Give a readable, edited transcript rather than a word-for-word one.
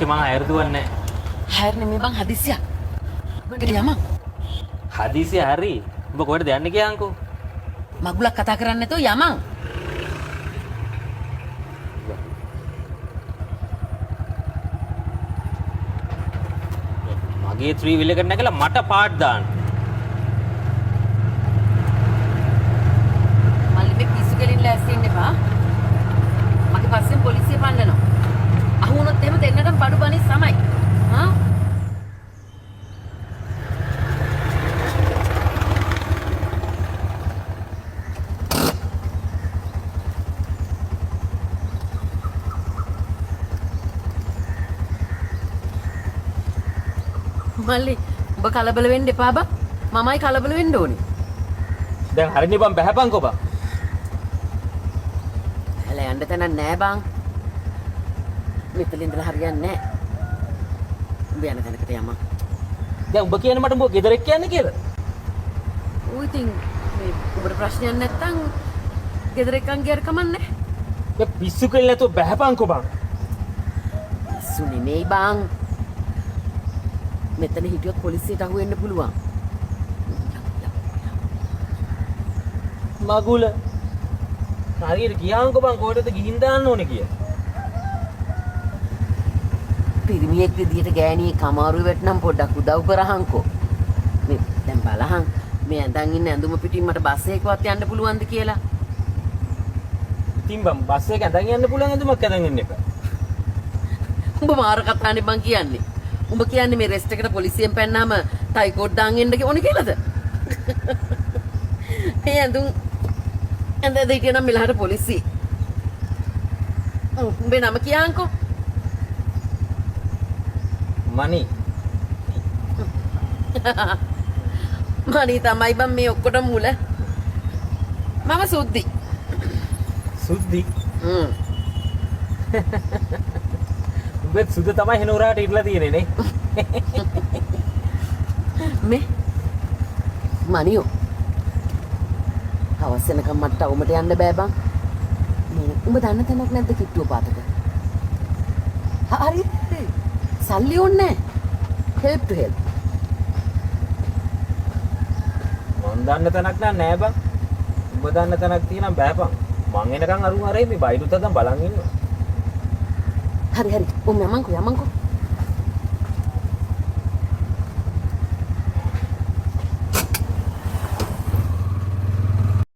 අක්කේ මං හැර දුවන්නේ හැර නෙමෙයි බං හදිසියක්. මොකද යමන්? හදිසිය හරි. උඹ කොහෙටද යන්නේ කියන්කෝ? මගුලක් කතා කරන්නේ නැතෝ යමන්. මගේ 3 wheel එකට නැගලා මට පාට් දාන්න. මල්ලි මේ පිස්සු කෙලින් ලෑස්ති වෙන්න එපා. මගේ පස්සෙන් පොලිසිය පන්නනවා. අහු වුණොත් එහෙම දෙන්නටම බඩු බනිස් තමයි. හා? මල්ලි ඔබ කලබල වෙන්න එපා බං. මමයි කලබල වෙන්න ඕනේ. දැන් හරිනේ බං බහැපන්කෝ බං. හැල යන්න තැනක් නෑ බං. මෙතන ඉඳලා හරියන්නේ නෑ. උඹ යන තැනකට යමන්. දැන් උඹ කියන්නේ මට උඹ ගෙදර එක්ක යන්නේ කියලා. ඌ ඉතින් මේ උඹට ප්‍රශ්නයක් නැත්තම් ගෙදර එක්කන් ගියර කමන්නේ. මේ පිස්සු කෙල්ල නැතුව බහැපන්කෝ බං. පිස්සු නෙමෙයි බං. මෙතන හිටියොත් පොලිසියට අහු වෙන්න පුළුවන්. මගුල. හරියට ගියාන්කෝ බං කොහෙටද ගිහින් දාන්න ඕනේ කියලා. පිරිමියෙක් විදියට ගෑණියේ කමාරු වෙටනම් පොඩ්ඩක් උදව් කරහන්කෝ. මේ දැන් බලහන් මේ ඇඳන් ඉන්න ඇඳුම පිටින් මට බස් එකකවත් යන්න පුළුවන්ද කියලා. ඉතින් බං බස් එක ඇඳන් යන්න පුළුවන් ඇඳුමක් ඇඳන් යන්න එපා. උඹ මාර කතානේ බං කියන්නේ. උඹ කියන්නේ මේ රෙස්ට් එකට පොලිසියෙන් පැන්නාම ටයි කෝඩ් දාන් එන්න ඕනේ කියලාද? මේ ඇඳුම් ඇඳද හිටියනම් මෙලහට පොලිසිය. උඹේ නම කියහන්කෝ. මනි. මනි තමයි බං මේ ඔක්කොටම මුල. මම සුද්දි. සුද්දි. උඹත් සුද්ද තමයි හෙනෝරාට ඉట్లా තියෙන්නේ නේ. මේ මනියෝ. හවස් වෙනකම් මට ටවුමට යන්න බෑ බං. මේ උඹ දන්න තැනක් නැද්ද කිට්ටුව පාතක? හරි. සල්ලි ඕනේ. help to help. මං දන්න තැනක් නෑ බං. උඹ දන්න තැනක් තියෙනම් බෑපන්. මං එනකන් අරුන් අරේ මේ බයිටුත් අදන් බලන් ඉන්නවා. හරි හරි. උන් යමන්කෝ.